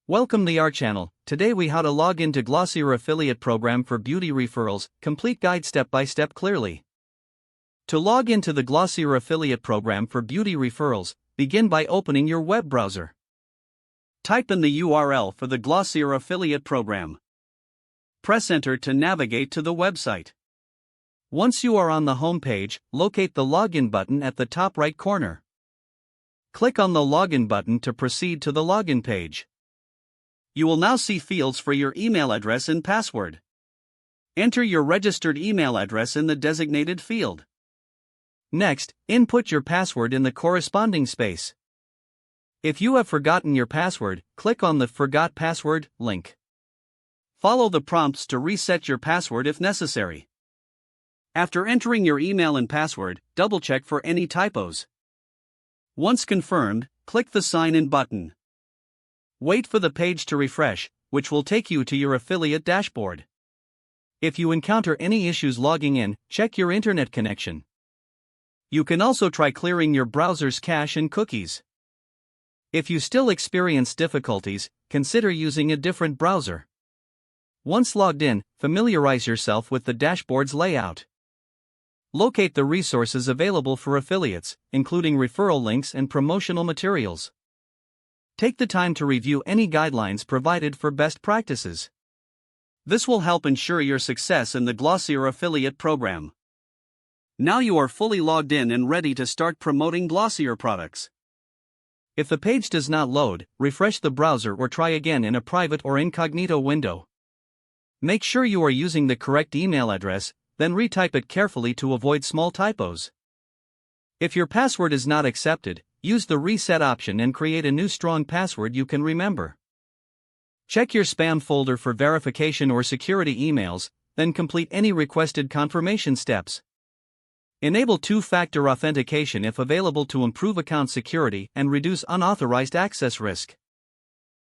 Welcome to our channel. Today we how to log into Glossier affiliate program for beauty referrals, complete guide step by step clearly. To log into the Glossier affiliate program for beauty referrals, begin by opening your web browser. Type in the URL for the Glossier affiliate program. Press enter to navigate to the website. Once you are on the home page, locate the login button at the top right corner. Click on the login button to proceed to the login page. You will now see fields for your email address and password. Enter your registered email address in the designated field. Next, input your password in the corresponding space. If you have forgotten your password, click on the Forgot Password link. Follow the prompts to reset your password if necessary. After entering your email and password, double-check for any typos. Once confirmed, click the Sign In button. Wait for the page to refresh, which will take you to your affiliate dashboard. If you encounter any issues logging in, check your internet connection. You can also try clearing your browser's cache and cookies. If you still experience difficulties, consider using a different browser. Once logged in, familiarize yourself with the dashboard's layout. Locate the resources available for affiliates, including referral links and promotional materials. Take the time to review any guidelines provided for best practices. This will help ensure your success in the Glossier affiliate program. Now you are fully logged in and ready to start promoting Glossier products. If the page does not load, refresh the browser or try again in a private or incognito window. Make sure you are using the correct email address, then retype it carefully to avoid small typos. If your password is not accepted, use the reset option and create a new strong password you can remember. Check your spam folder for verification or security emails, then complete any requested confirmation steps. Enable two-factor authentication if available to improve account security and reduce unauthorized access risk.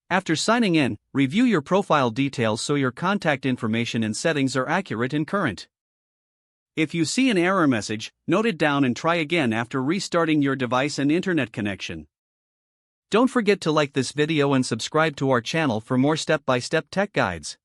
After signing in, review your profile details so your contact information and settings are accurate and current. If you see an error message, note it down and try again after restarting your device and internet connection. Don't forget to like this video and subscribe to our channel for more step-by-step tech guides.